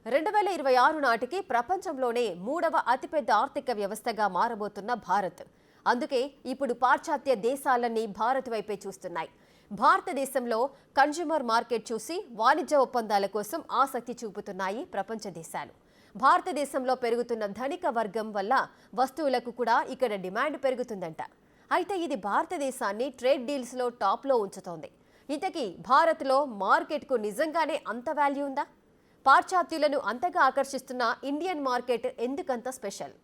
2026 నాటికి ప్రపంచంలోనే మూడవ అతిపెద్ద ఆర్థిక వ్యవస్థగా మారబోతున్న భారత్. అందుకే ఇప్పుడు పాశ్చాత్య దేశాలన్నీ భారత్ వైపే చూస్తున్నాయి. భారతదేశంలో కన్స్యూమర్ మార్కెట్ చూసి వాణిజ్య ఒప్పందాల కోసం ఆసక్తి చూపుతున్నాయి ప్రపంచ దేశాలు. భారతదేశంలో పెరుగుతున్న ధనిక వర్గం వల్ల వస్తువులకు కూడా ఇక్కడ డిమాండ్ పెరుగుతుందంట. అయితే ఇది భారతదేశాన్ని ట్రేడ్ డీల్స్లో టాప్లో ఉంచుతోంది. ఇంతకీ భారత్లో మార్కెట్కు నిజంగానే అంత వాల్యూ ఉందా? పాశ్చాత్యులను అంతగా ఆకర్షిస్తున్న ఇండియన్ మార్కెట్ ఎందుకంత స్పెషల్?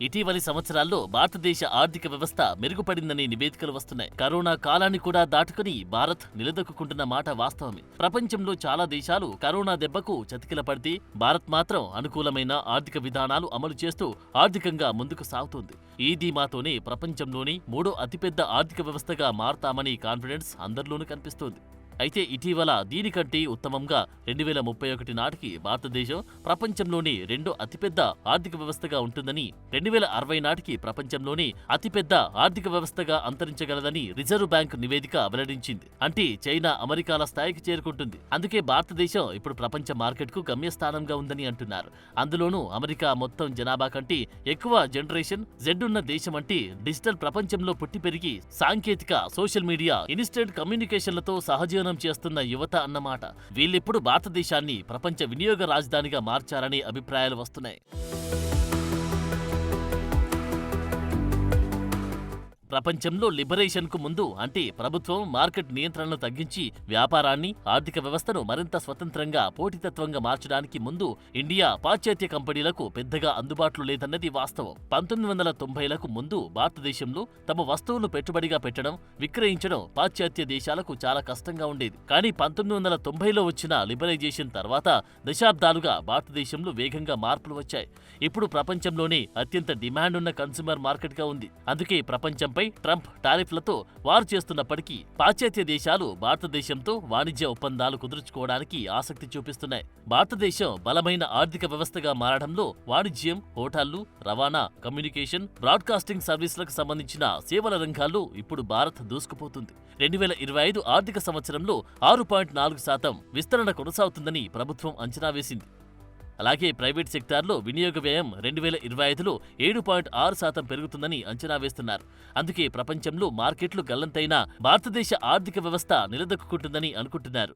ఇటీవలి సంవత్సరాల్లో భారతదేశ ఆర్థిక వ్యవస్థ మెరుగుపడిందని నివేదికలు వస్తున్నాయి. కరోనా కాలాన్ని కూడా దాటుకుని భారత్ నిలదొక్కుంటున్న మాట వాస్తవమే. ప్రపంచంలో చాలా దేశాలు కరోనా దెబ్బకు చతికిల పడితే భారత్ మాత్రం అనుకూలమైన ఆర్థిక విధానాలు అమలు చేస్తూ ఆర్థికంగా ముందుకు సాగుతోంది. ఈ ధీమాతోనే ప్రపంచంలోని మూడో అతిపెద్ద ఆర్థిక వ్యవస్థగా మారతామని కాన్ఫిడెన్స్ అందరిలోనూ కనిపిస్తోంది. అయితే ఇటీవల దీనికంటే ఉత్తమంగా 2031 నాటికి భారతదేశం ప్రపంచంలోని రెండో అతిపెద్ద ఆర్థిక వ్యవస్థగా ఉంటుందని, 2060 నాటికి ప్రపంచంలోని అతిపెద్ద ఆర్థిక వ్యవస్థగా అంతరించగలదని రిజర్వ్ బ్యాంక్ నివేదిక వెల్లడించింది. అంటే చైనా, అమెరికాల స్థాయికి చేరుకుంటుంది. అందుకే భారతదేశం ఇప్పుడు ప్రపంచ మార్కెట్కు గమ్యస్థానంగా ఉందని అంటున్నారు. అందులోనూ అమెరికా మొత్తం జనాభా కంటే ఎక్కువ జనరేషన్ జెడ్ ఉన్న దేశం అంటే డిజిటల్ ప్రపంచంలో పుట్టి పెరిగి సాంకేతిక, సోషల్ మీడియా, ఇన్స్టెంట్ కమ్యూనికేషన్లతో సహజీవనం చేస్తున్న యువత అన్నమాట. వీళ్ళిప్పుడు భారతదేశాన్ని ప్రపంచ వినియోగ రాజధానిగా మార్చారనే అభిప్రాయాలు వస్తున్నాయి. ప్రపంచంలో లిబరేషన్ కు ముందు అంటే ప్రభుత్వం మార్కెట్ నియంత్రణను తగ్గించి వ్యాపారాన్ని, ఆర్థిక వ్యవస్థను మరింత స్వతంత్రంగా, పోటీతత్వంగా మార్చడానికి ముందు ఇండియా పాశ్చాత్య కంపెనీలకు పెద్దగా అందుబాటులో లేదన్నది వాస్తవం. 1990లకు ముందు భారతదేశంలో తమ వస్తువులను పెట్టుబడిగా పెట్టడం, విక్రయించడం పాశ్చాత్య దేశాలకు చాలా కష్టంగా ఉండేది. కానీ 1990లో వచ్చిన లిబరైజేషన్ తర్వాత దశాబ్దాలుగా భారతదేశంలో వేగంగా మార్పులు వచ్చాయి. ఇప్పుడు ప్రపంచంలోనే అత్యంత డిమాండ్ ఉన్న కన్స్యూమర్ మార్కెట్ గా ఉంది. అందుకే ప్రపంచంపై ట్రంప్ టారిఫ్లతో వారు చేస్తున్నప్పటికీ పాశ్చాత్య దేశాలు భారతదేశంతో వాణిజ్య ఒప్పందాలు కుదుర్చుకోవడానికి ఆసక్తి చూపిస్తున్నాయి. భారతదేశం బలమైన ఆర్థిక వ్యవస్థగా మారడంలో వాణిజ్యం, హోటళ్లు, రవాణా, కమ్యూనికేషన్, బ్రాడ్కాస్టింగ్ సర్వీసులకు సంబంధించిన సేవల రంగాల్లో ఇప్పుడు భారత్ దూసుకుపోతుంది. 2025 ఆర్థిక సంవత్సరంలో 6.4% విస్తరణ కొనసాగుతుందని ప్రభుత్వం అంచనా వేసింది. అలాగే ప్రైవేట్ సెక్టార్లో వినియోగ వ్యయం 2025లో 7.6% పెరుగుతుందని అంచనా వేస్తున్నారు. అందుకే ప్రపంచంలో మార్కెట్లు గల్లంతైనా భారతదేశ ఆర్థిక వ్యవస్థ నిలదొక్కుంటుందని అనుకుంటున్నారు.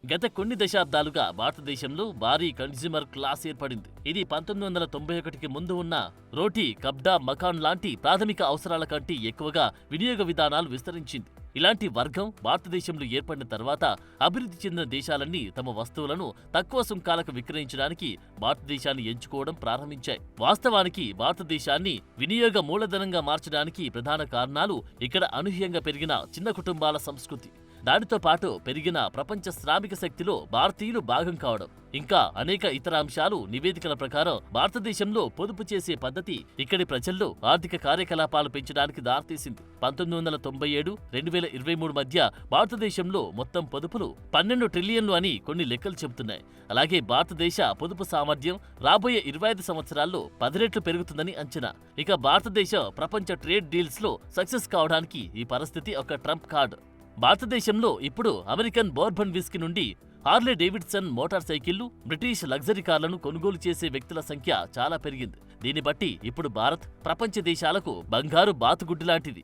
గత కొన్ని దశాబ్దాలుగా భారతదేశంలో భారీ కన్స్యూమర్ క్లాస్ ఏర్పడింది. ఇది 1991కి ముందు ఉన్న రోటీ, కబ్డా, మకాన్ లాంటి ప్రాథమిక అవసరాల కంటే ఎక్కువగా వినియోగ విధానాలు విస్తరించింది. ఇలాంటి వర్గం భారతదేశంలో ఏర్పడిన తర్వాత అభివృద్ధి చెందిన దేశాలన్నీ తమ వస్తువులను తక్కువ సుంకాలకు విక్రయించడానికి భారతదేశాన్ని ఎంచుకోవడం ప్రారంభించాయి. వాస్తవానికి భారతదేశాన్ని వినియోగ మూలధనంగా మార్చడానికి ప్రధాన కారణాలు ఇక్కడ అనూహ్యంగా పెరిగిన చిన్న కుటుంబాల సంస్కృతి, దానితో పాటు పెరిగిన ప్రపంచ శ్రామిక శక్తిలో భారతీయులు భాగం కావడం, ఇంకా అనేక ఇతర అంశాలు. నివేదికల ప్రకారం భారతదేశంలో పొదుపు చేసే పద్ధతి ఇక్కడి ప్రజల్లో ఆర్థిక కార్యకలాపాలు పెంచడానికి దారితీసింది. 1997-2023 మధ్య భారతదేశంలో మొత్తం పొదుపులు 12 ట్రిలియన్లు అని కొన్ని లెక్కలు చెబుతున్నాయి. అలాగే భారతదేశ పొదుపు సామర్థ్యం రాబోయే 25 సంవత్సరాల్లో 10 రెట్లు పెరుగుతుందని అంచనా. ఇక భారతదేశం ప్రపంచ ట్రేడ్ డీల్స్ లో సక్సెస్ కావడానికి ఈ పరిస్థితి ఒక ట్రంప్ కార్డు. భారతదేశంలో ఇప్పుడు అమెరికన్ బోర్బన్ విస్కీ నుండి హార్లే డేవిడ్సన్ మోటార్ సైకిళ్లు, బ్రిటిష్ లగ్జరీ కార్లను కొనుగోలు చేసే వ్యక్తుల సంఖ్య చాలా పెరిగింది. దీన్ని బట్టి ఇప్పుడు భారత్ ప్రపంచ దేశాలకు బంగారు బాతుగుడ్డు లాంటిది.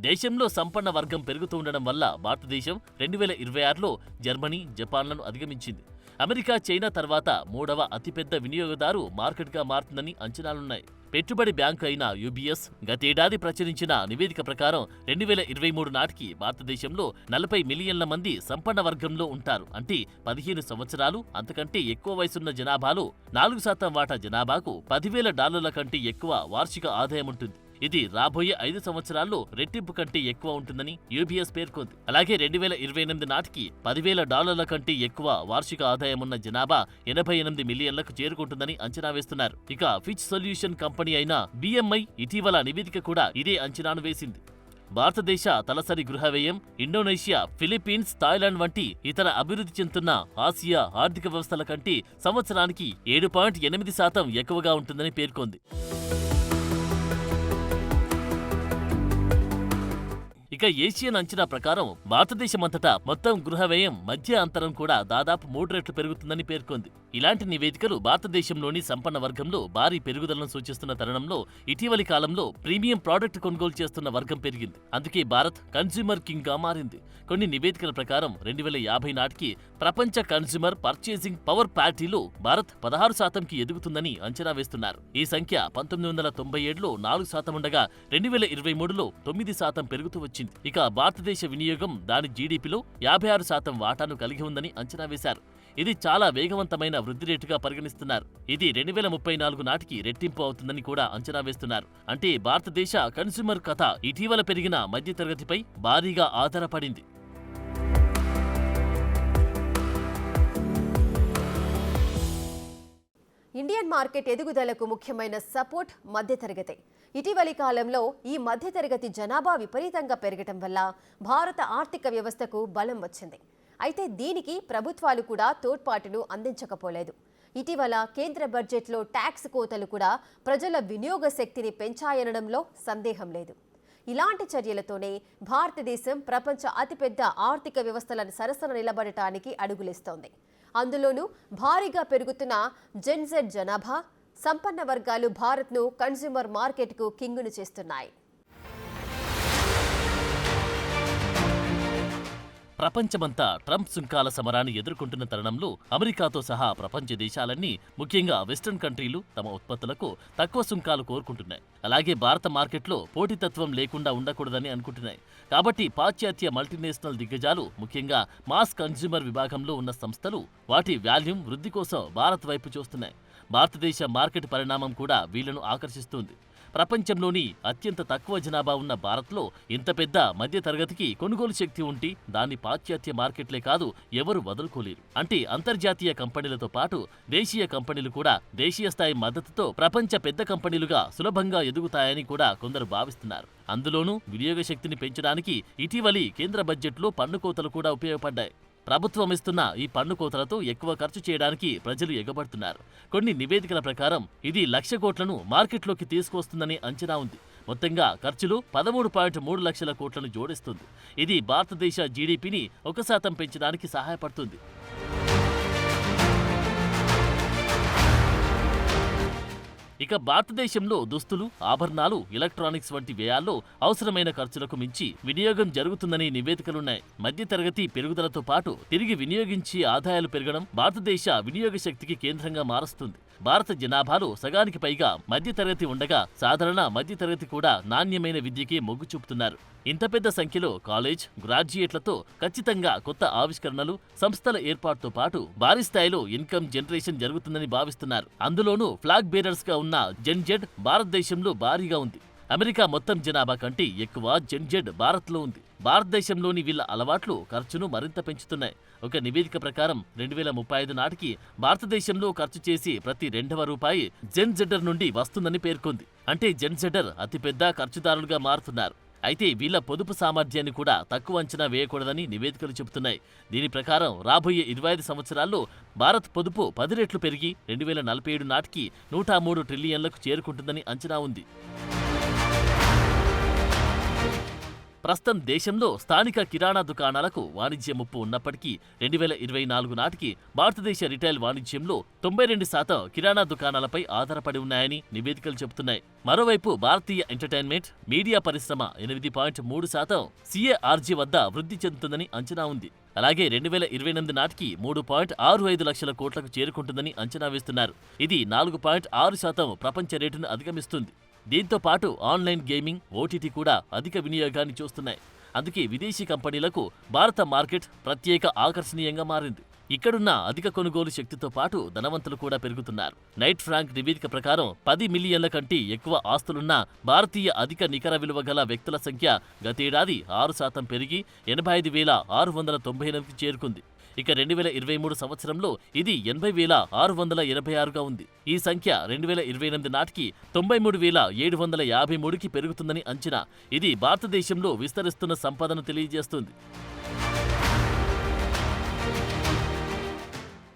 దేశంలో సంపన్న వర్గం పెరుగుతూ ఉండడం వల్ల భారతదేశం 2026లో జర్మనీ, జపాన్లను అధిగమించింది. అమెరికా, చైనా తర్వాత మూడవ అతిపెద్ద వినియోగదారు మార్కెట్గా మారుతుందని అంచనాలున్నాయి. పెట్టుబడి బ్యాంకు అయిన యూబీఎస్ గతేడాది ప్రచురించిన నివేదిక ప్రకారం 2023 నాటికి భారతదేశంలో 40 మిలియన్ల మంది సంపన్న వర్గంలో ఉంటారు. అంటే 15 సంవత్సరాలు అంతకంటే ఎక్కువ వయసున్న జనాభాలో 4% వాటా జనాభాకు $10,000 కంటే ఎక్కువ వార్షిక ఆదాయం ఉంటుంది. ఇది రాబోయే 5 సంవత్సరాల్లో రెట్టింపు కంటే ఎక్కువ ఉంటుందని యూబీఎస్ పేర్కొంది. అలాగే 2028 నాటికి $10,000 కంటే ఎక్కువ వార్షిక ఆదాయం ఉన్న జనాభా 88 మిలియన్లకు చేరుకుంటుందని అంచనా వేస్తున్నారు. ఇక ఫిచ్ సొల్యూషన్ కంపెనీ అయిన BMI ఇటీవల నివేదిక కూడా ఇదే అంచనాను వేసింది. భారతదేశ తలసరి గృహ వ్యయం ఇండోనేషియా, ఫిలిప్పీన్స్, థాయిలాండ్ వంటి ఇతర అభివృద్ధి చెందుతున్న ఆసియా ఆర్థిక వ్యవస్థల కంటే సంవత్సరానికి 7.8% ఎక్కువగా ఉంటుందని పేర్కొంది. ఇక ఏషియన్ అంచనా ప్రకారం భారతదేశమంతటా మొత్తం గృహ వ్యయం మధ్య అంతరం కూడా దాదాపు 3 రెట్లు పెరుగుతుందని పేర్కొంది. ఇలాంటి నివేదికలు భారతదేశంలోని సంపన్న వర్గంలో భారీ పెరుగుదలను సూచిస్తున్న తరుణంలో ఇటీవలి కాలంలో ప్రీమియం ప్రోడక్ట్ కొనుగోలు చేస్తున్న వర్గం పెరిగింది. అందుకే భారత్ కన్స్యూమర్ కింగ్ గా మారింది. కొన్ని నివేదికల ప్రకారం 2050 నాటికి ప్రపంచ కన్స్యూమర్ పర్చేసింగ్ పవర్ పార్టీలో భారత్ 16%కి ఎదుగుతుందని అంచనా వేస్తున్నారు. ఈ సంఖ్య 1997లో 4% ఉండగా 2023లో 9% పెరుగుతూ వచ్చింది. ఇక భారతదేశ వినియోగం దాని జీడీపీలో 56% వాటాను కలిగి ఉందని అంచనా వేశారు. ఇది చాలా వేగవంతమైన వృద్ధి రేటుగా పరిగణిస్తున్నారు. ఇది 2034 నాటికి రెట్టింపు అవుతుందని కూడా అంచనా వేస్తున్నారు. అంటే భారతదేశ కన్స్యూమర్ కథ ఇటీవల పెరిగిన మధ్యతరగతిపై భారీగా ఆధారపడింది. ఇండియన్ మార్కెట్ ఎదుగుదలకు ముఖ్యమైన సపోర్ట్ మధ్యతరగతే. ఇటీవలి కాలంలో ఈ మధ్యతరగతి జనాభా విపరీతంగా పెరగటం వల్ల భారత ఆర్థిక వ్యవస్థకు బలం వచ్చింది. అయితే దీనికి ప్రభుత్వాలు కూడా తోడ్పాటును అందించకపోలేదు. ఇటీవల కేంద్ర బడ్జెట్లో ట్యాక్స్ కోతలు కూడా ప్రజల వినియోగ శక్తిని పెంచాయనడంలో సందేహం లేదు. ఇలాంటి చర్యలతోనే భారతదేశం ప్రపంచ అతిపెద్ద ఆర్థిక వ్యవస్థలను సరసన నిలబడటానికి అడుగులేస్తోంది. అందులోనూ భారీగా పెరుగుతున్న జెన్జెడ్ జనాభా, సంపన్న వర్గాలు భారత్ను కన్స్యూమర్ మార్కెట్కు కింగును చేస్తున్నాయి. ప్రపంచమంతా ట్రంప్ సుంకాల సమరాన్ని ఎదుర్కొంటున్న తరుణంలో అమెరికాతో సహా ప్రపంచ దేశాలన్నీ, ముఖ్యంగా వెస్టర్న్ కంట్రీలు తమ ఉత్పత్తులకు తక్కువ సుంకాలు కోరుకుంటున్నాయి. అలాగే భారత మార్కెట్లో పోటీతత్వం లేకుండా ఉండకూడదని అనుకుంటున్నాయి. కాబట్టి పాశ్చాత్య మల్టీనేషనల్ దిగ్గజాలు, ముఖ్యంగా మాస్ కన్స్యూమర్ విభాగంలో ఉన్న సంస్థలు వాటి వాల్యూమ్ వృద్ధి కోసం భారత్ వైపు చూస్తున్నాయి. భారతదేశ మార్కెట్ పరిణామం కూడా వీళ్లను ఆకర్షిస్తుంది. ప్రపంచంలోని అత్యంత తక్కువ జనాభా ఉన్న భారత్లో ఇంత పెద్ద మధ్య తరగతికి కొనుగోలు శక్తి ఉంటే దాన్ని పాశ్చాత్య మార్కెట్లే కాదు ఎవరు వదులుకోలేరు. అంటే అంతర్జాతీయ కంపెనీలతో పాటు దేశీయ కంపెనీలు కూడా దేశీయ స్థాయి మద్దతుతో ప్రపంచ పెద్ద కంపెనీలుగా సులభంగా ఎదుగుతాయని కూడా కొందరు భావిస్తున్నారు. అందులోనూ వినియోగ శక్తిని పెంచడానికి ఇటీవలి కేంద్ర బడ్జెట్లో పన్ను కోతలు కూడా ఉపయోగపడ్డాయి. ప్రభుత్వం ఇస్తున్న ఈ పన్ను కోతలతో ఎక్కువ ఖర్చు చేయడానికి ప్రజలు ఎగబడుతున్నారు. కొన్ని నివేదికల ప్రకారం ఇది 1,00,000 కోట్లను మార్కెట్లోకి తీసుకొస్తుందని అంచనా ఉంది. మొత్తంగా ఖర్చులు 13.3 లక్షల కోట్లను జోడిస్తుంది. ఇది భారతదేశ జీడీపీని 1% పెంచడానికి సహాయపడుతుంది. ఇక భారతదేశంలో దుస్తులు, ఆభరణాలు, ఎలక్ట్రానిక్స్ వంటి వ్యయాల్లో అవసరమైన ఖర్చులకు మించి వినియోగం జరుగుతుందని నివేదికలున్నాయి. మధ్యతరగతి పెరుగుదలతో పాటు తిరిగి వినియోగించే ఆదాయాలు పెరగడం భారతదేశ వినియోగ శక్తికి కేంద్రంగా మారుస్తుంది. భారత జనాభాలో సగానికి పైగా మధ్యతరగతి ఉండగా సాధారణ మధ్యతరగతి కూడా నాణ్యమైన విద్యకే మొగ్గు చూపుతున్నారు. ఇంత పెద్ద సంఖ్యలో కాలేజ్ గ్రాడ్యుయేట్లతో ఖచ్చితంగా కొత్త ఆవిష్కరణలు, సంస్థల ఏర్పాటుతో పాటు భారీ స్థాయిలో ఇన్కమ్ జనరేషన్ జరుగుతుందని భావిస్తున్నారు. అందులోనూ ఫ్లాగ్ బేరర్స్ గా ఉన్న జెన్జెడ్ భారతదేశంలో భారీగా ఉంది. అమెరికా మొత్తం జనాభా కంటే ఎక్కువ జెన్జెడ్ భారత్లో ఉంది. భారతదేశంలోని వీళ్ల అలవాట్లు ఖర్చును మరింత పెంచుతున్నాయి. ఒక నివేదిక ప్రకారం 2035 నాటికి భారతదేశంలో ఖర్చు చేసి ప్రతి 2వ రూపాయి జెన్జెడర్ నుండి వస్తుందని పేర్కొంది. అంటే జెన్జెడర్ అతిపెద్ద ఖర్చుదారులుగా మారుతున్నారు. అయితే వీళ్ల పొదుపు సామర్థ్యాన్ని కూడా తక్కువ అంచనా వేయకూడదని నివేదికలు చెబుతున్నాయి. దీని ప్రకారం రాబోయే 25 సంవత్సరాల్లో భారత్ పొదుపు 10 రెట్లు పెరిగి 2047 నాటికి 103 ట్రిలియన్లకు చేరుకుంటుందని అంచనా ఉంది. ప్రస్తుతం దేశంలో స్థానిక కిరాణా దుకాణాలకు వాణిజ్య ముప్పు ఉన్నప్పటికీ 2024 నాటికి భారతదేశ రిటైల్ వాణిజ్యంలో 92% కిరాణా దుకాణాలపై ఆధారపడి ఉన్నాయని నివేదికలు చెబుతున్నాయి. మరోవైపు భారతీయ ఎంటర్టైన్మెంట్, మీడియా పరిశ్రమ 8.3% CARG వద్ద వృద్ధి చెందుతుందని అంచనా ఉంది. అలాగే 2028 నాటికి 3.65 లక్షల కోట్లకు చేరుకుంటుందని అంచనా వేస్తున్నారు. ఇది 4.6% ప్రపంచ రేటును అధిగమిస్తుంది. దీంతో పాటు ఆన్లైన్ గేమింగ్, ఓటీటీ కూడా అధిక వినియోగాన్ని చూస్తున్నాయి. అందుకే విదేశీ కంపెనీలకు భారత మార్కెట్ ప్రత్యేక ఆకర్షణీయంగా మారింది. ఇక్కడున్న అధిక కొనుగోలు శక్తితో పాటు ధనవంతులు కూడా పెరుగుతున్నారు. నైట్ ఫ్రాంక్ నివేదిక ప్రకారం 10 మిలియన్ల కంటే ఎక్కువ ఆస్తులున్న భారతీయ అధిక నికర విలువ గల వ్యక్తుల సంఖ్య గతేడాది 6% పెరిగి 85,698కి చేరుకుంది. ఇక 2023 సంవత్సరంలో ఇది 80,686గా ఉంది. ఈ సంఖ్య 2028 నాటికి 93,753కి పెరుగుతుందని అంచనా. ఇది భారతదేశంలో విస్తరిస్తున్న సంపదను తెలియజేస్తుంది.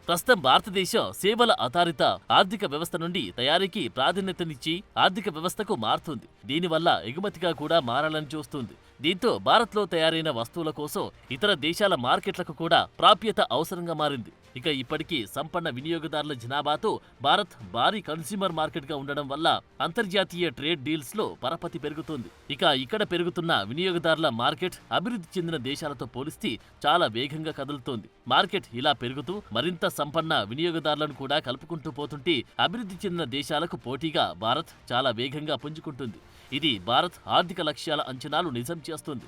ప్రస్తుతం భారతదేశం సేవల ఆధారిత ఆర్థిక వ్యవస్థ నుండి తయారీకి ప్రాధాన్యతనిచ్చి ఆర్థిక వ్యవస్థకు మారుతుంది. దీనివల్ల ఎగుమతిగా కూడా మారాలని చూస్తుంది. దీంతో భారత్లో తయారైన వస్తువుల కోసం ఇతర దేశాల మార్కెట్లకు కూడా ప్రాప్యత అవసరంగా మారింది. ఇక ఇప్పటికీ సంపన్న వినియోగదారుల జనాభాతో భారత్ భారీ కన్స్యూమర్ మార్కెట్గా ఉండడం వల్ల అంతర్జాతీయ ట్రేడ్ డీల్స్లో పరపతి పెరుగుతోంది. ఇక ఇక్కడ పెరుగుతున్న వినియోగదారుల మార్కెట్ అభివృద్ధి చెందిన దేశాలతో పోలిస్తే చాలా వేగంగా కదులుతోంది. మార్కెట్ ఇలా పెరుగుతూ మరింత సంపన్న వినియోగదారులను కూడా కలుపుకుంటూ పోతుంటే అభివృద్ధి చెందిన దేశాలకు పోటీగా భారత్ చాలా వేగంగా పుంజుకుంటుంది. ఇది భారత్ ఆర్థిక లక్ష్యాల అంచనాలు నిజం చేస్తుంది.